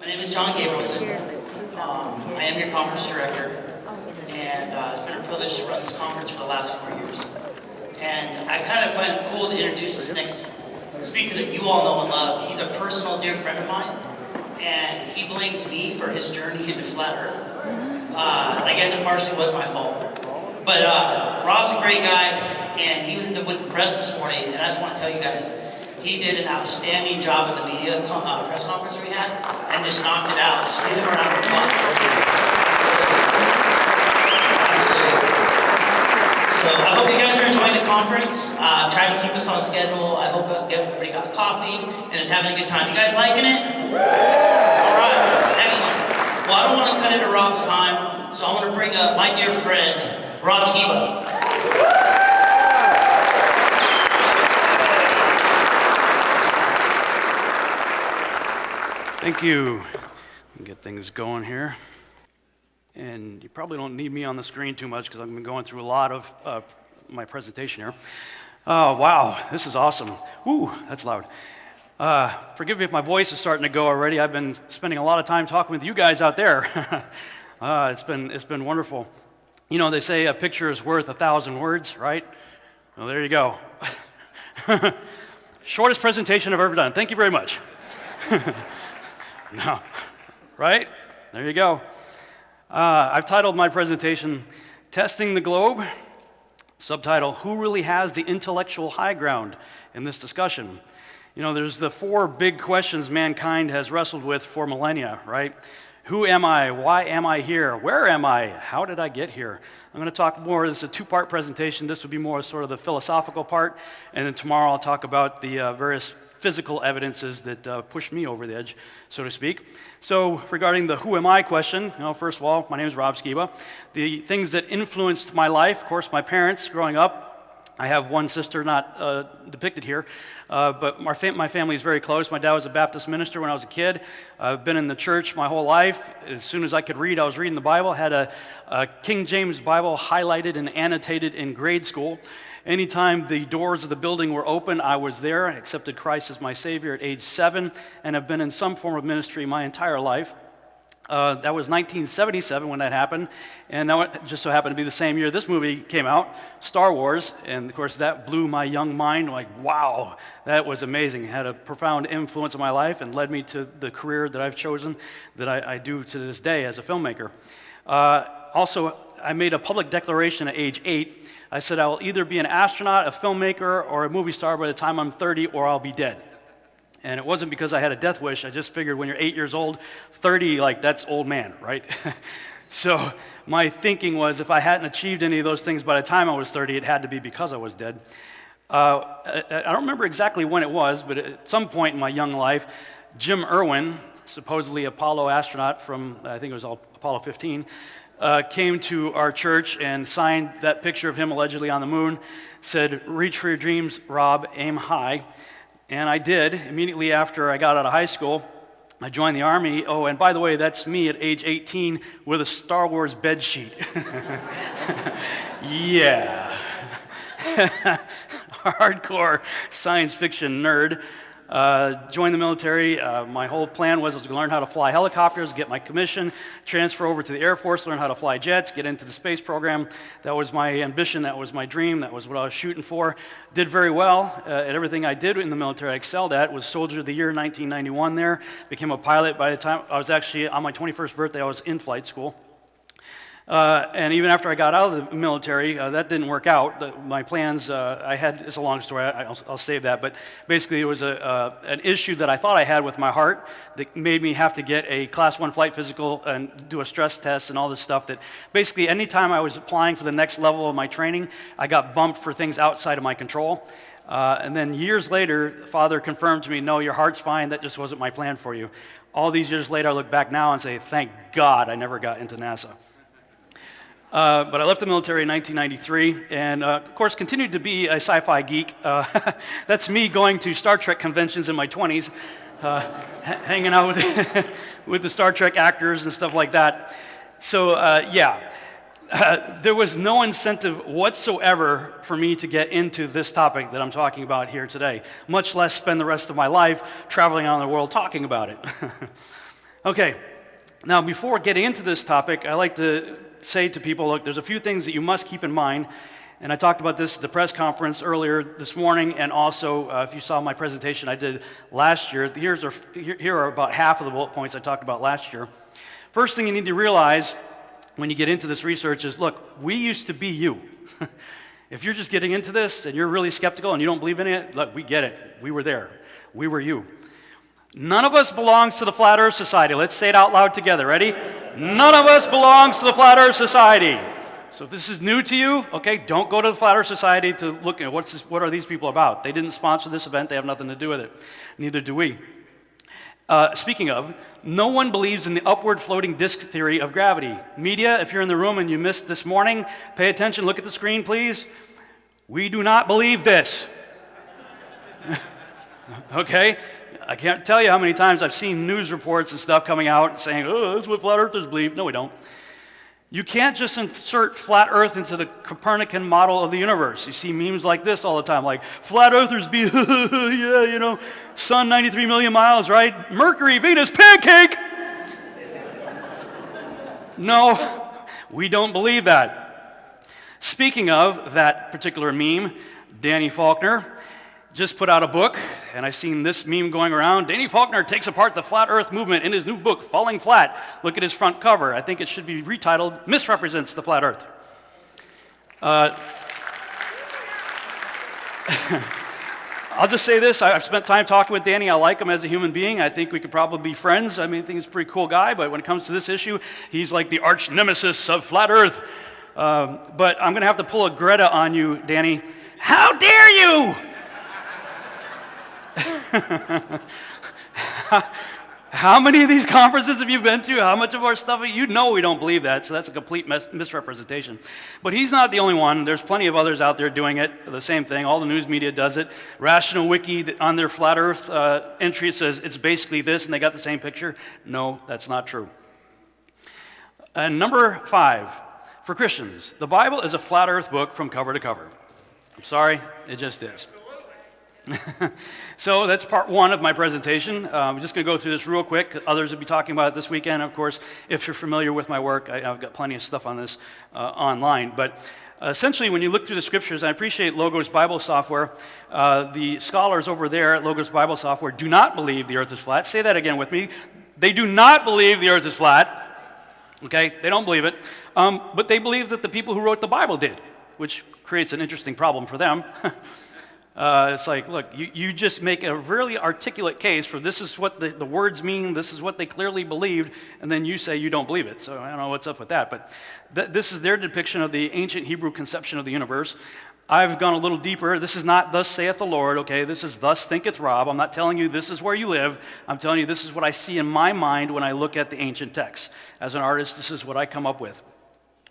My name is John Gabrielson. I am your conference director, and it's been a privilege to run this conference for the last 4 years. And I kind of find it cool to introduce this next speaker that you all know and love. He's a personal dear friend of mine, and he blames me for his journey into flat Earth. I guess it partially was my fault. But Rob's a great guy, and he was with the press this morning, and I just want to tell you guys, he did an outstanding job in the media press conference we had, and just knocked it out. Just give him a round of applause. Absolutely. So I hope you guys are enjoying the conference. I've tried to keep us on schedule. I hope everybody got coffee and is having a good time. You guys liking it? All right, excellent. Well, I don't want to cut into Rob's time, so I want to bring up my dear friend, Rob Skiba. Thank you. Get things going here. And you probably don't need me on the screen too much because I've been going through a lot of my presentation here. Oh, wow, this is awesome. Ooh, that's loud. Forgive me if my voice is starting to go already. I've been spending a lot of time talking with you guys out there. It's been wonderful. You know, they say a picture is worth 1,000 words, right? Well, there you go. Shortest presentation I've ever done. Thank you very much. No, right? There you go. I've titled my presentation, Testing the Globe, subtitle, Who Really Has the Intellectual High Ground in this discussion? You know, there's the four big questions mankind has wrestled with for millennia, right? Who am I? Why am I here? Where am I? How did I get here? I'm going to talk more, this is a two-part presentation. This will be more sort of the philosophical part, and then tomorrow I'll talk about the various physical evidences that push me over the edge, so to speak. So regarding the who am I question, you know, first of all, my name is Rob Skiba. The things that influenced my life, of course, my parents growing up. I have one sister not depicted here, but my family is very close. My dad was a Baptist minister when I was a kid. I've been in the church my whole life. As soon as I could read, I was reading the Bible. Had a King James Bible highlighted and annotated in grade school. Anytime the doors of the building were open, I was there. I accepted Christ as my Savior at age 7 and have been in some form of ministry my entire life. That was 1977 when that happened, and that just so happened to be the same year this movie came out, Star Wars, and of course that blew my young mind, like, wow, that was amazing. It had a profound influence on my life and led me to the career that I've chosen, that I do to this day as a filmmaker. Also, I made a public declaration at age 8. I said I will either be an astronaut, a filmmaker, or a movie star by the time I'm 30, or I'll be dead. And it wasn't because I had a death wish. I just figured when you're 8 years old, 30, like, that's old man, right? So my thinking was if I hadn't achieved any of those things by the time I was 30, it had to be because I was dead. I don't remember exactly when it was, but at some point in my young life, Jim Irwin, supposedly Apollo astronaut from, I think it was Apollo 15, came to our church and signed that picture of him allegedly on the moon, said, "Reach for your dreams, Rob, aim high." And I did. Immediately after I got out of high school, I joined the Army. Oh, and by the way, that's me at age 18 with a Star Wars bed sheet. Yeah. Hardcore science fiction nerd. Joined the military. My whole plan was to learn how to fly helicopters, get my commission, transfer over to the Air Force, learn how to fly jets, get into the space program. That was my ambition. That was my dream. That was what I was shooting for. Did very well at everything I did in the military. I excelled at. Was Soldier of the Year 1991 there. Became a pilot by the time I was actually, on my 21st birthday, I was in flight school. And even after I got out of the military, that didn't work out. My plans, I had, it's a long story, I'll save that, but basically it was an issue that I thought I had with my heart that made me have to get a Class 1 flight physical and do a stress test and all this stuff that basically anytime I was applying for the next level of my training, I got bumped for things outside of my control. And then years later, Father confirmed to me, no, your heart's fine, that just wasn't my plan for you. All these years later, I look back now and say, thank God I never got into NASA. But I left the military in 1993 and, of course, continued to be a sci-fi geek. That's me going to Star Trek conventions in my 20s, hanging out with, with the Star Trek actors and stuff like that. So, yeah, there was no incentive whatsoever for me to get into this topic that I'm talking about here today, much less spend the rest of my life traveling around the world talking about it. Okay, now before getting into this topic, I like to say to people, look, there's a few things that you must keep in mind, and I talked about this at the press conference earlier this morning, and also if you saw my presentation I did last year, here are about half of the bullet points I talked about last year. First thing you need to realize when you get into this research is, look, we used to be you. If you're just getting into this and you're really skeptical and you don't believe in it, look, we get it. We were there. We were you. None of us belongs to the Flat Earth Society. Let's say it out loud together. Ready? None of us belongs to the Flat Earth Society. So if this is new to you, okay, don't go to the Flat Earth Society to look at what are these people about. They didn't sponsor this event. They have nothing to do with it. Neither do we. Speaking of, no one believes in the upward floating disk theory of gravity. Media, if you're in the room and you missed this morning, pay attention, look at the screen, please. We do not believe this. Okay? I can't tell you how many times I've seen news reports and stuff coming out saying, oh, that's what flat earthers believe. No, we don't. You can't just insert flat earth into the Copernican model of the universe. You see memes like this all the time, like, flat earthers be, yeah, you know, sun 93 million miles, right? Mercury, Venus, pancake! No, we don't believe that. Speaking of that particular meme, Danny Faulkner just put out a book, and I've seen this meme going around. Danny Faulkner takes apart the flat earth movement in his new book, Falling Flat. Look at his front cover. I think it should be retitled, Misrepresents the Flat Earth. I'll just say this. I've spent time talking with Danny. I like him as a human being. I think we could probably be friends. I mean, I think he's a pretty cool guy, but when it comes to this issue, he's like the arch nemesis of flat earth. But I'm going to have to pull a Greta on you, Danny. How dare you! How many of these conferences have you been to? How much of our stuff? You know we don't believe that, so that's a complete misrepresentation. But he's not the only one. There's plenty of others out there doing it, the same thing. All the news media does it. Rational Wiki, on their flat earth entry, it says it's basically this, and they got the same picture. No, that's not true. And number 5, for Christians, the Bible is a flat earth book from cover to cover. I'm sorry, it just is. So that's part 1 of my presentation. I'm just going to go through this real quick. Others will be talking about it this weekend. Of course, if you're familiar with my work, I've got plenty of stuff on this online. But essentially, when you look through the scriptures, I appreciate Logos Bible Software. The scholars over there at Logos Bible Software do not believe the earth is flat. Say that again with me. They do not believe the earth is flat. Okay? They don't believe it. But they believe that the people who wrote the Bible did, which creates an interesting problem for them. It's like, look, you just make a really articulate case for this is what the words mean, this is what they clearly believed, and then you say you don't believe it. So I don't know what's up with that. But this is their depiction of the ancient Hebrew conception of the universe. I've gone a little deeper. This is not thus saith the Lord, okay? This is thus thinketh Rob. I'm not telling you this is where you live. I'm telling you this is what I see in my mind when I look at the ancient texts. As an artist, this is what I come up with.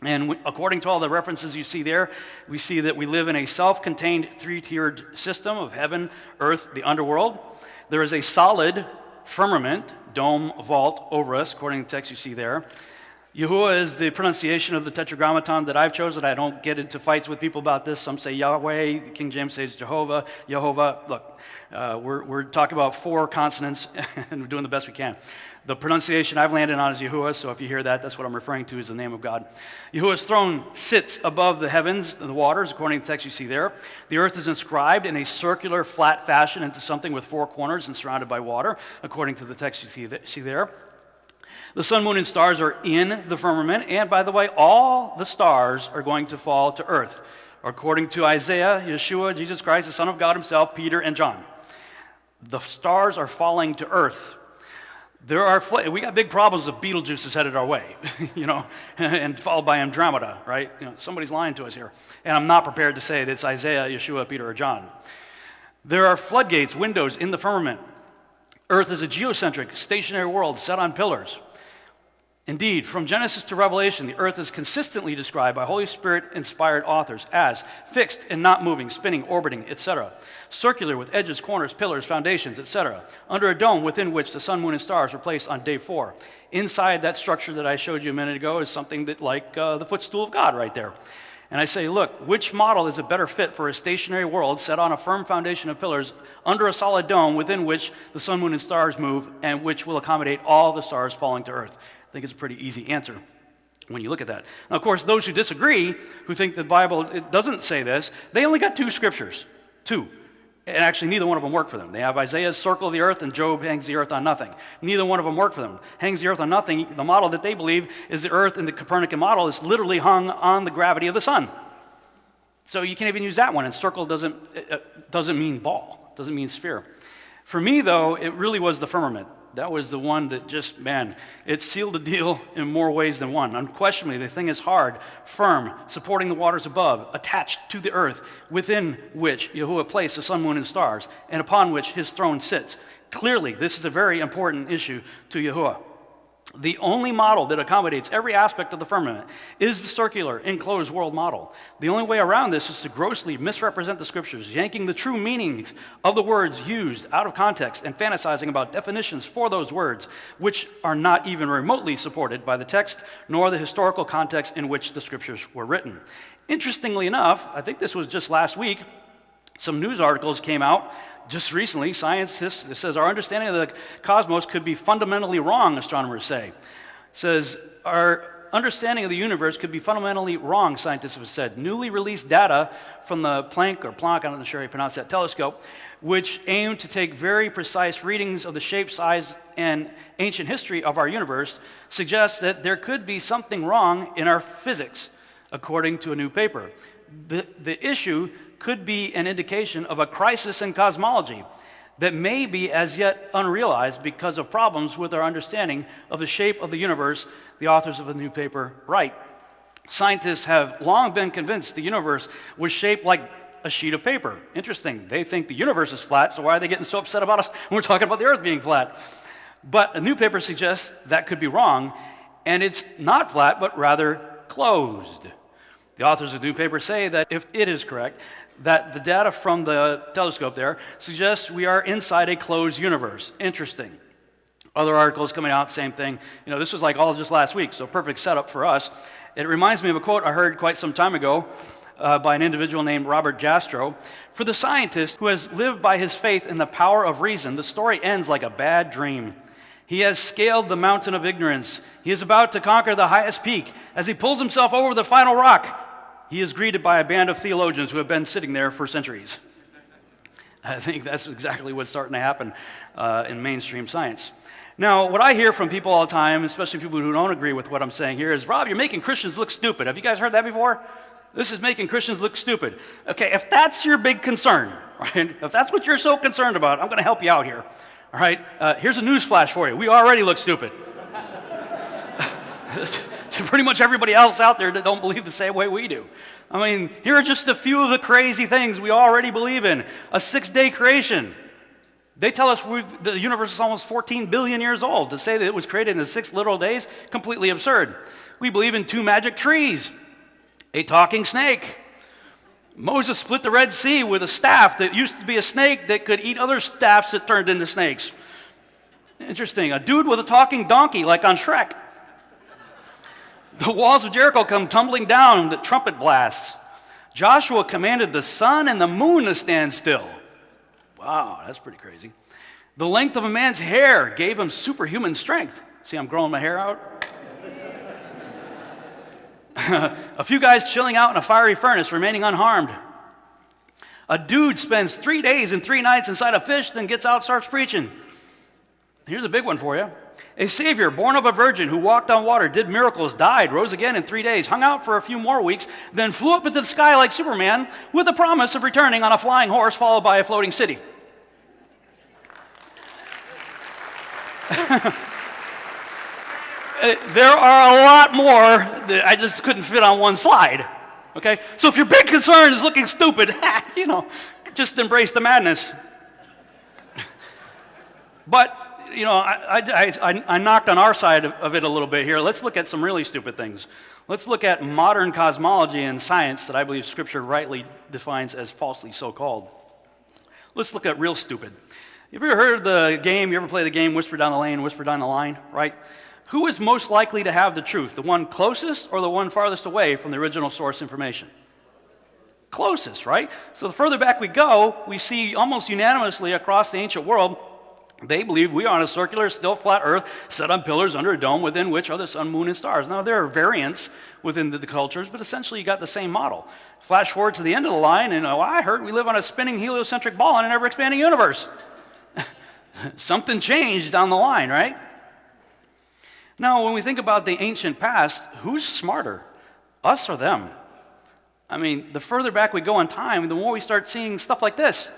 And according to all the references you see there, we see that we live in a self-contained 3-tiered system of heaven, earth, the underworld. There is a solid firmament, dome, vault over us, according to the text you see there. Yahuwah is the pronunciation of the Tetragrammaton that I've chosen. I don't get into fights with people about this. Some say Yahweh, King James says Jehovah, Yehovah. Look, we're talking about 4 consonants, and we're doing the best we can. The pronunciation I've landed on is Yahuwah, so if you hear that, that's what I'm referring to as the name of God. Yahuwah's throne sits above the heavens and the waters, according to the text you see there. The earth is inscribed in a circular, flat fashion into something with 4 corners and surrounded by water, according to the text you see there. The sun, moon, and stars are in the firmament, and by the way, all the stars are going to fall to earth, according to Isaiah, Yeshua, Jesus Christ, the Son of God himself, Peter, and John. The stars are falling to earth. We got big problems if Beetlejuice is headed our way, you know, and followed by Andromeda, right? You know, somebody's lying to us here. And I'm not prepared to say that it's Isaiah, Yeshua, Peter, or John. There are floodgates, windows in the firmament. Earth is a geocentric, stationary world set on pillars. Indeed, from Genesis to Revelation, the earth is consistently described by Holy Spirit-inspired authors as fixed and not moving, spinning, orbiting, etc., circular with edges, corners, pillars, foundations, etc., under a dome within which the sun, moon, and stars were placed on day 4. Inside that structure that I showed you a minute ago is something that like the footstool of God right there. And I say, look, which model is a better fit for a stationary world set on a firm foundation of pillars under a solid dome within which the sun, moon, and stars move, and which will accommodate all the stars falling to Earth? I think it's a pretty easy answer when you look at that. Now, of course, those who disagree, who think the Bible it doesn't say this, they only got two scriptures. Two. And actually, neither one of them work for them. They have Isaiah's circle of the earth, and Job hangs the earth on nothing. Neither one of them work for them. Hangs the earth on nothing. The model that they believe is the earth in the Copernican model is literally hung on the gravity of the sun. So you can't even use that one. And circle doesn't mean ball, doesn't mean sphere. For me, though, it really was the firmament. That was the one that just, man, it sealed the deal in more ways than one. Unquestionably, the thing is hard, firm, supporting the waters above, attached to the earth, within which Yahuwah placed the sun, moon, and stars, and upon which his throne sits. Clearly, this is a very important issue to Yahuwah. The only model that accommodates every aspect of the firmament is the circular, enclosed world model. The only way around this is to grossly misrepresent the scriptures, yanking the true meanings of the words used out of context and fantasizing about definitions for those words, which are not even remotely supported by the text nor the historical context in which the scriptures were written. Interestingly enough, I think this was just last week, some news articles came out just recently. Scientists, it says, our understanding of the cosmos could be fundamentally wrong, astronomers say. It says, our understanding of the universe could be fundamentally wrong, scientists have said. Newly released data from the Planck, I'm not sure how you pronounce that, telescope, which aimed to take very precise readings of the shape, size, and ancient history of our universe, suggests that there could be something wrong in our physics, according to a new paper. The issue could be an indication of a crisis in cosmology that may be as yet unrealized because of problems with our understanding of the shape of the universe, the authors of the new paper write. Scientists have long been convinced the universe was shaped like a sheet of paper. Interesting. They think the universe is flat, so why are they getting so upset about us when we're talking about the earth being flat? But a new paper suggests that could be wrong, and it's not flat, but rather closed. The authors of the new paper say that if it is correct, that the data from the telescope there suggests we are inside a closed universe. Interesting. Other articles coming out, same thing. You know, this was like all just last week, so perfect setup for us. It reminds me of a quote I heard quite some time ago by an individual named Robert Jastrow. For the scientist who has lived by his faith in the power of reason, the story ends like a bad dream. He has scaled the mountain of ignorance. He is about to conquer the highest peak. As he pulls himself over the final rock, he is greeted by a band of theologians who have been sitting there for centuries. I think that's exactly what's starting to happen in mainstream science. Now, what I hear from people all the time, especially people who don't agree with what I'm saying here, is, Rob, you're making Christians look stupid. Have you guys heard that before? This is making Christians look stupid. Okay, if that's your big concern, right? If that's what you're so concerned about, I'm going to help you out here. All right, here's a news flash for you. We already look stupid. To pretty much everybody else out there that don't believe the same way we do. I mean, here are just a few of the crazy things we already believe in. A 6-day creation. They tell us the universe is almost 14 billion years old. To say that it was created in 6 literal days, completely absurd. We believe in 2 magic trees, a talking snake. Moses split the Red Sea with a staff that used to be a snake that could eat other staffs that turned into snakes. Interesting. A dude with a talking donkey, like on Shrek. The walls of Jericho come tumbling down to trumpet blasts. Joshua commanded the sun and the moon to stand still. Wow, that's pretty crazy. The length of a man's hair gave him superhuman strength. See, I'm growing my hair out. A few guys chilling out in a fiery furnace, remaining unharmed. A dude spends 3 days and 3 nights inside a fish, then gets out and starts preaching. Here's a big one for you. A Savior born of a virgin who walked on water, did miracles, died, rose again in 3 days, hung out for a few more weeks, then flew up into the sky like Superman with the promise of returning on a flying horse followed by a floating city. There are a lot more that I just couldn't fit on one slide. Okay? So if your big concern is looking stupid, just embrace the madness. But I knocked on our side of it a little bit here. Let's look at some really stupid things. Let's look at modern cosmology and science that I believe Scripture rightly defines as falsely so-called. Let's look at real stupid. Have you ever heard of the game, you ever play the game Whisper Down the Lane, Whisper Down the Line, right? Who is most likely to have the truth, the one closest or the one farthest away from the original source information? closest, right? So the further back we go, we see almost unanimously across the ancient world, they believe we are on a circular, still flat Earth, set on pillars under a dome within which are the sun, moon, and stars. Now, there are variants within the cultures, but essentially you got the same model. Flash forward to the end of the line, and I heard we live on a spinning heliocentric ball in an ever-expanding universe. Something changed down the line, right? Now, when we think about the ancient past, who's smarter, us or them? I mean, the further back we go in time, the more we start seeing stuff like this.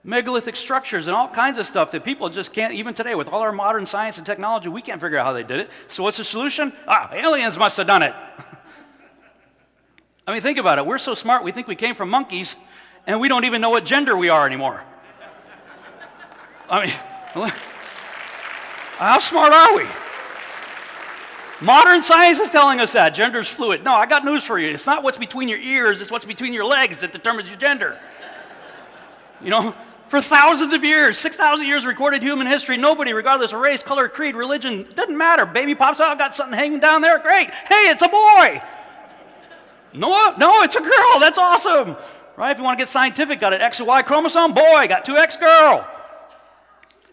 Megalithic structures and all kinds of stuff that people just can't, even today, with all our modern science and technology, we can't figure out how they did it. So what's the solution? Aliens must have done it. I mean, think about it. We're so smart, we think we came from monkeys, and we don't even know what gender we are anymore. I mean, how smart are we? Modern science is telling us that. Gender's fluid. No, I got news for you. It's not what's between your ears, it's what's between your legs that determines your gender. You know, for thousands of years, 6,000 years of recorded human history, nobody, regardless of race, color, creed, religion, it doesn't matter. Baby pops out, got something hanging down there, great. Hey, it's a boy. No, it's a girl, that's awesome. Right, if you want to get scientific, got an X and Y chromosome, boy, got 2X girl.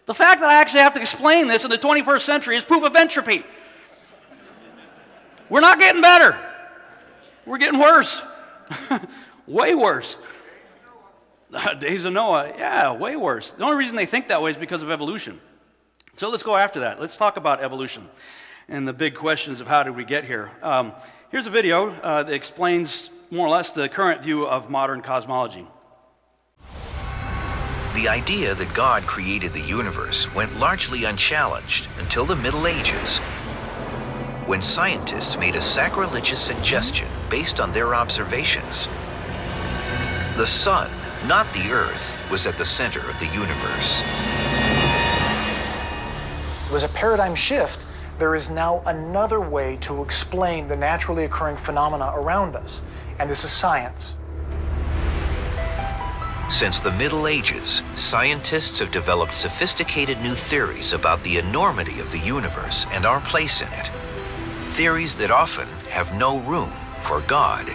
The fact that I actually have to explain this in the 21st century is proof of entropy. We're not getting better. We're getting worse. Way worse. Days of Noah, yeah, way worse. The only reason they think that way is because of evolution. So let's go after that. Let's talk about evolution and the big questions of how did we get here. Here's a video that explains more or less the current view of modern cosmology. The idea that God created the universe went largely unchallenged until the Middle Ages, when scientists made a sacrilegious suggestion based on their observations. The sun, not the Earth, was at the center of the universe. It was a paradigm shift. There is now another way to explain the naturally occurring phenomena around us, and this is science. Since the Middle Ages, scientists have developed sophisticated new theories about the enormity of the universe and our place in it. Theories that often have no room for God.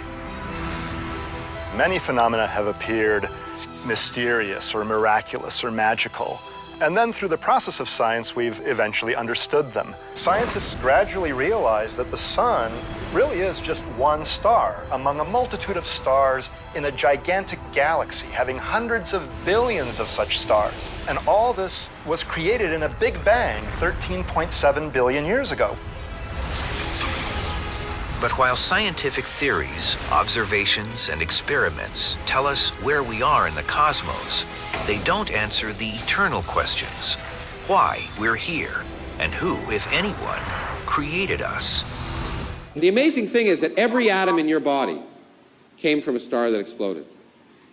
Many phenomena have appeared mysterious or miraculous or magical. And then through the process of science, we've eventually understood them. Scientists gradually realized that the sun really is just one star among a multitude of stars in a gigantic galaxy, having hundreds of billions of such stars. And all this was created in a Big Bang 13.7 billion years ago. But while scientific theories, observations, and experiments tell us where we are in the cosmos, they don't answer the eternal questions: why we're here, and who, if anyone, created us. The amazing thing is that every atom in your body came from a star that exploded.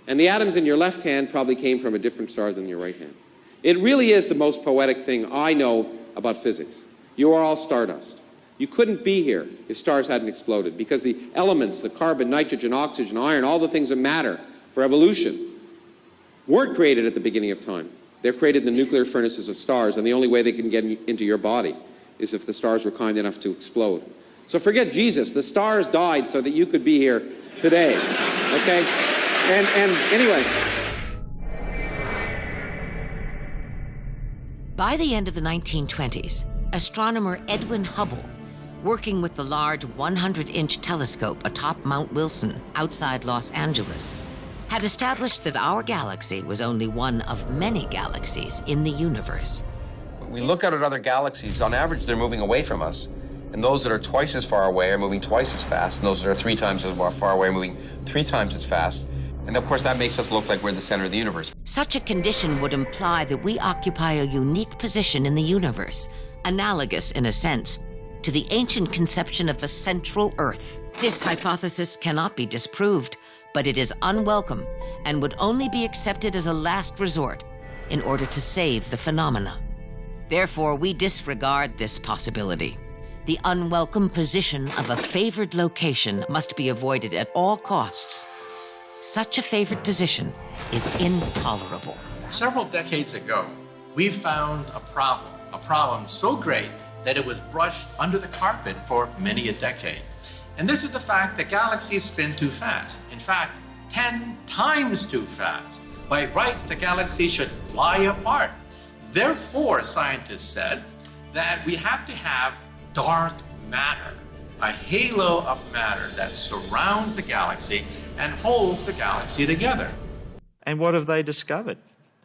And the atoms in your left hand probably came from a different star than your right hand. It really is the most poetic thing I know about physics. You are all stardust. You couldn't be here if stars hadn't exploded, because the elements, the carbon, nitrogen, oxygen, iron, all the things that matter for evolution weren't created at the beginning of time. They're created in the nuclear furnaces of stars, and the only way they can get into your body is if the stars were kind enough to explode. So forget Jesus. The stars died so that you could be here today, okay? And anyway. By the end of the 1920s, astronomer Edwin Hubble, working with the large 100-inch telescope atop Mount Wilson outside Los Angeles, had established that our galaxy was only one of many galaxies in the universe. When we look out at other galaxies, on average, they're moving away from us. And those that are twice as far away are moving twice as fast. And those that are 3 times as far away are moving 3 times as fast. And of course, that makes us look like we're the center of the universe. Such a condition would imply that we occupy a unique position in the universe, analogous, in a sense, to the ancient conception of a central Earth. This hypothesis cannot be disproved, but it is unwelcome and would only be accepted as a last resort in order to save the phenomena. Therefore, we disregard this possibility. The unwelcome position of a favored location must be avoided at all costs. Such a favored position is intolerable. Several decades ago, we found a problem so great that it was brushed under the carpet for many a decade. And this is the fact that galaxies spin too fast. In fact, 10 times too fast. By rights, the galaxy should fly apart. Therefore, scientists said that we have to have dark matter, a halo of matter that surrounds the galaxy and holds the galaxy together. And what have they discovered?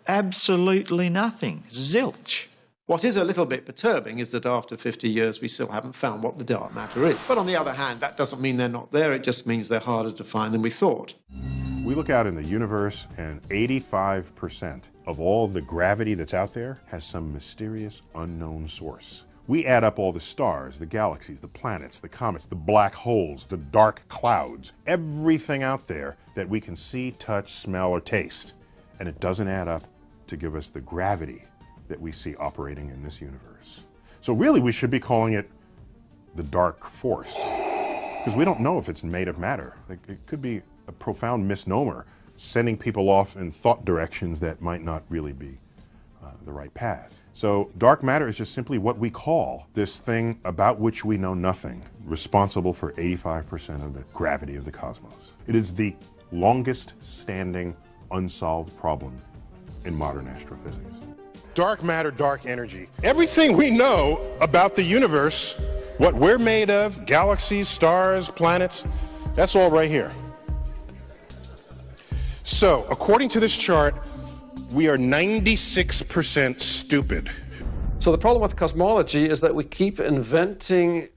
Absolutely nothing. Zilch. What is a little bit perturbing is that after 50 years we still haven't found what the dark matter is. But on the other hand, that doesn't mean they're not there, it just means they're harder to find than we thought. We look out in the universe and 85% of all the gravity that's out there has some mysterious unknown source. We add up all the stars, the galaxies, the planets, the comets, the black holes, the dark clouds, everything out there that we can see, touch, smell, or taste. And it doesn't add up to give us the gravity that we see operating in this universe. So really we should be calling it the dark force, because we don't know if it's made of matter. It could be a profound misnomer, sending people off in thought directions that might not really be the right path. So dark matter is just simply what we call this thing about which we know nothing, responsible for 85% of the gravity of the cosmos. It is the longest standing unsolved problem in modern astrophysics. Dark matter, dark energy. Everything we know about the universe, what we're made of, galaxies, stars, planets, that's all right here. So, according to this chart, we are 96% stupid. So the problem with cosmology is that we keep inventing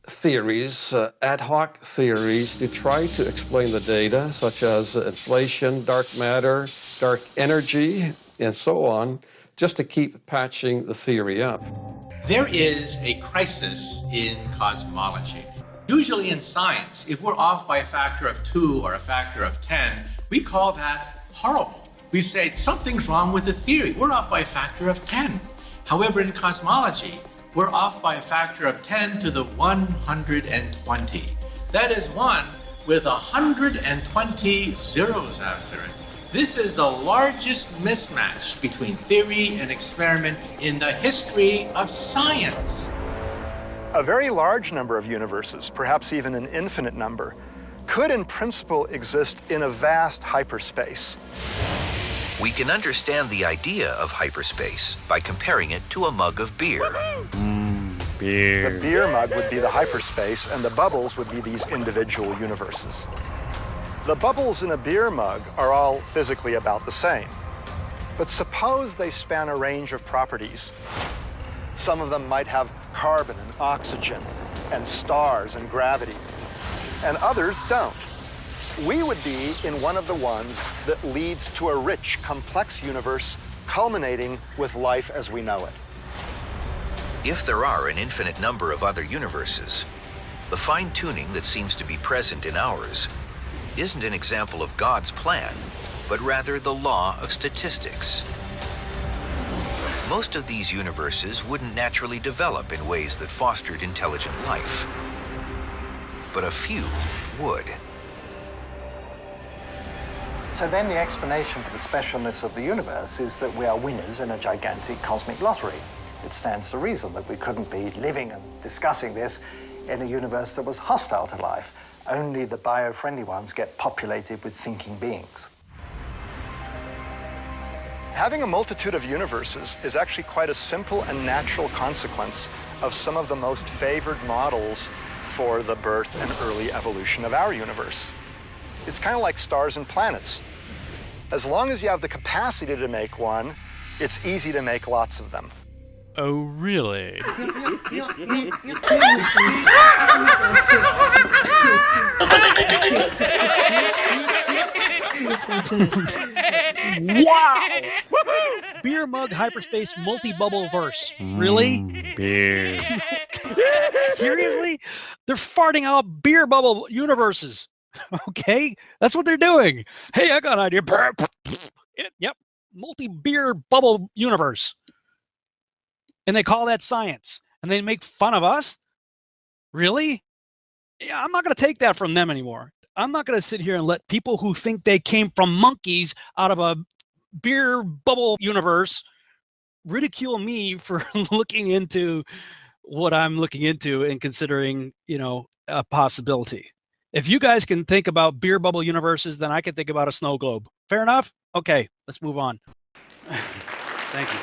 theories, ad hoc theories, to try to explain the data, such as inflation, dark matter, dark energy, and so on, just to keep patching the theory up. There is a crisis in cosmology. Usually in science, if we're off by a factor of 2 or a factor of 10, we call that horrible. We say something's wrong with the theory. We're off by a factor of 10. However, in cosmology, we're off by a factor of 10 to the 120. That is 1 with 120 zeros after it. This is the largest mismatch between theory and experiment in the history of science. A very large number of universes, perhaps even an infinite number, could in principle exist in a vast hyperspace. We can understand the idea of hyperspace by comparing it to a mug of beer. Beer. The beer mug would be the hyperspace, and the bubbles would be these individual universes. The bubbles in a beer mug are all physically about the same. But suppose they span a range of properties. Some of them might have carbon and oxygen, and stars and gravity, and others don't. We would be in one of the ones that leads to a rich, complex universe culminating with life as we know it. If there are an infinite number of other universes, the fine-tuning that seems to be present in ours isn't an example of God's plan, but rather the law of statistics. Most of these universes wouldn't naturally develop in ways that fostered intelligent life, but a few would. So then the explanation for the specialness of the universe is that we are winners in a gigantic cosmic lottery. It stands to reason that we couldn't be living and discussing this in a universe that was hostile to life. Only the bio-friendly ones get populated with thinking beings. Having a multitude of universes is actually quite a simple and natural consequence of some of the most favored models for the birth and early evolution of our universe. It's kind of like stars and planets. As long as you have the capacity to make one, it's easy to make lots of them. Oh, really? Wow! Beer mug hyperspace multi-bubble verse. Really? Beer. Seriously? They're farting out beer bubble universes. Okay? That's what they're doing. Hey, I got an idea. Yep. Multi-beer bubble universe. And they call that science. And they make fun of us? Really? Yeah, I'm not going to take that from them anymore. I'm not going to sit here and let people who think they came from monkeys out of a beer bubble universe ridicule me for looking into what I'm looking into and considering, a possibility. If you guys can think about beer bubble universes, then I can think about a snow globe. Fair enough? Okay, let's move on. Thank you.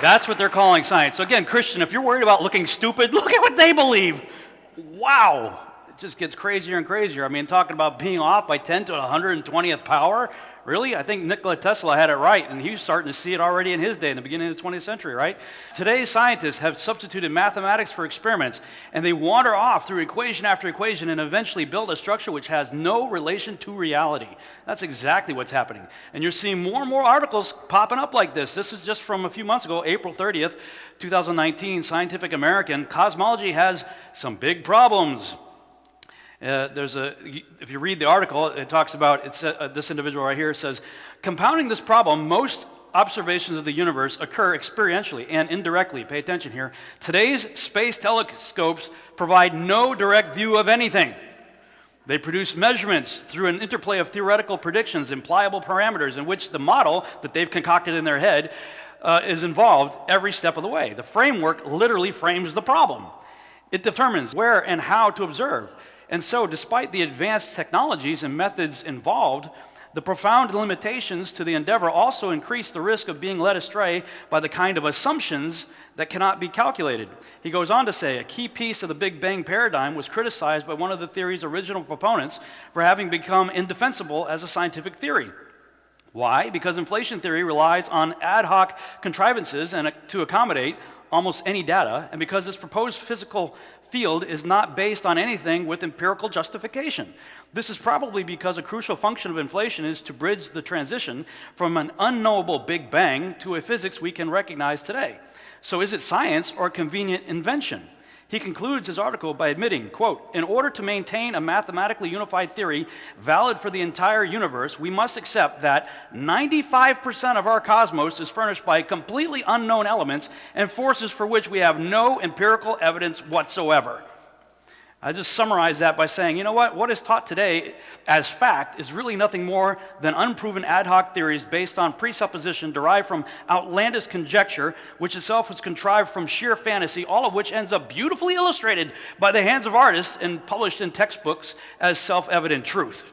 That's what they're calling science. So again, Christian, if you're worried about looking stupid, look at what they believe. Wow. It just gets crazier and crazier. I mean, talking about being off by 10 to the 120th power. Really? I think Nikola Tesla had it right, and he was starting to see it already in his day, in the beginning of the 20th century, right? Today's scientists have substituted mathematics for experiments, and they wander off through equation after equation and eventually build a structure which has no relation to reality. That's exactly what's happening. And you're seeing more and more articles popping up like this. This is just from a few months ago, April 30th, 2019, Scientific American. Cosmology has some big problems. If you read the article, it talks about, this individual right here says, compounding this problem, most observations of the universe occur experientially and indirectly. Pay attention here. Today's space telescopes provide no direct view of anything. They produce measurements through an interplay of theoretical predictions and pliable parameters in which the model that they've concocted in their head is involved every step of the way. The framework literally frames the problem. It determines where and how to observe. And so, despite the advanced technologies and methods involved, the profound limitations to the endeavor also increase the risk of being led astray by the kind of assumptions that cannot be calculated. He goes on to say, a key piece of the Big Bang paradigm was criticized by one of the theory's original proponents for having become indefensible as a scientific theory. Why? Because inflation theory relies on ad hoc contrivances to accommodate almost any data, and because this proposed physical field is not based on anything with empirical justification. This is probably because a crucial function of inflation is to bridge the transition from an unknowable Big Bang to a physics we can recognize today. So is it science or a convenient invention? He concludes his article by admitting, quote, in order to maintain a mathematically unified theory valid for the entire universe, we must accept that 95% of our cosmos is furnished by completely unknown elements and forces for which we have no empirical evidence whatsoever. I just summarize that by saying, you know what is taught today as fact is really nothing more than unproven ad hoc theories based on presupposition derived from outlandish conjecture, which itself was contrived from sheer fantasy, all of which ends up beautifully illustrated by the hands of artists and published in textbooks as self-evident truth.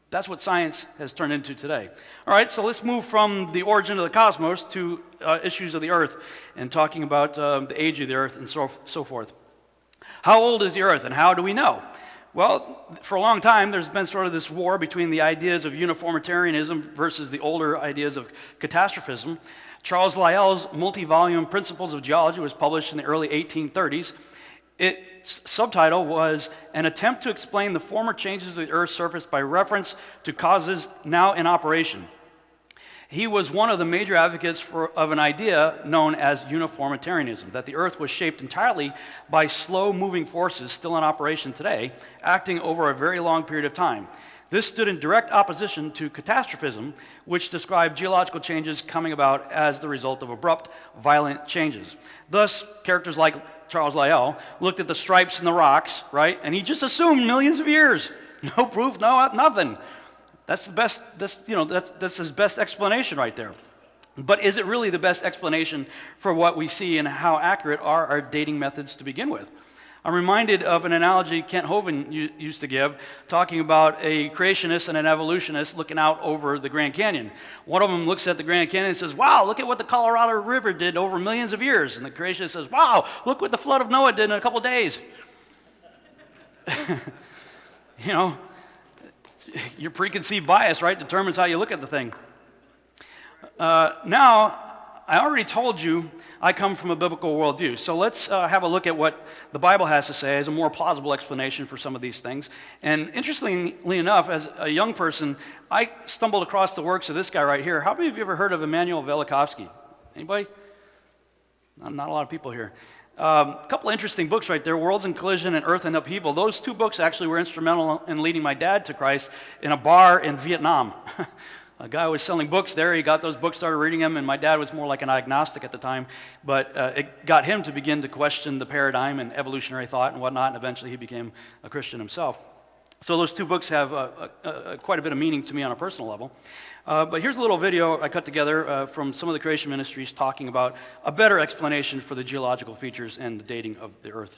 That's what science has turned into today. All right, so let's move from the origin of the cosmos to issues of the earth and talking about the age of the earth and so forth. How old is the earth and how do we know? Well, for a long time, there's been sort of this war between the ideas of uniformitarianism versus the older ideas of catastrophism. Charles Lyell's multi-volume Principles of Geology was published in the early 1830s. Its subtitle was An Attempt to Explain the Former Changes of the Earth's Surface by Reference to Causes Now in Operation. He was one of the major advocates of an idea known as uniformitarianism, that the Earth was shaped entirely by slow-moving forces still in operation today, acting over a very long period of time. This stood in direct opposition to catastrophism, which described geological changes coming about as the result of abrupt, violent changes. Thus, characters like Charles Lyell looked at the stripes in the rocks, right, and he just assumed millions of years. No proof, nothing. That's the best. That's his best explanation right there. But is it really the best explanation for what we see and how accurate are our dating methods to begin with? I'm reminded of an analogy Kent Hovind used to give, talking about a creationist and an evolutionist looking out over the Grand Canyon. One of them looks at the Grand Canyon and says, wow, look at what the Colorado River did over millions of years. And the creationist says, wow, look what the flood of Noah did in a couple days. You know, your preconceived bias, right, determines how you look at the thing. Now, I already told you I come from a biblical worldview, so let's have a look at what the Bible has to say as a more plausible explanation for some of these things. And interestingly enough, as a young person, I stumbled across the works of this guy right here. How many of you ever heard of Immanuel Velikovsky? Anybody? Not a lot of people here. A couple of interesting books right there, Worlds in Collision and Earth in Upheaval. Those two books actually were instrumental in leading my dad to Christ in a bar in Vietnam. A guy was selling books there. He got those books, started reading them, and my dad was more like an agnostic at the time. But it got him to begin to question the paradigm and evolutionary thought and whatnot, and eventually he became a Christian himself. So those two books have quite a bit of meaning to me on a personal level. But here's a little video I cut together from some of the creation ministries talking about a better explanation for the geological features and the dating of the Earth.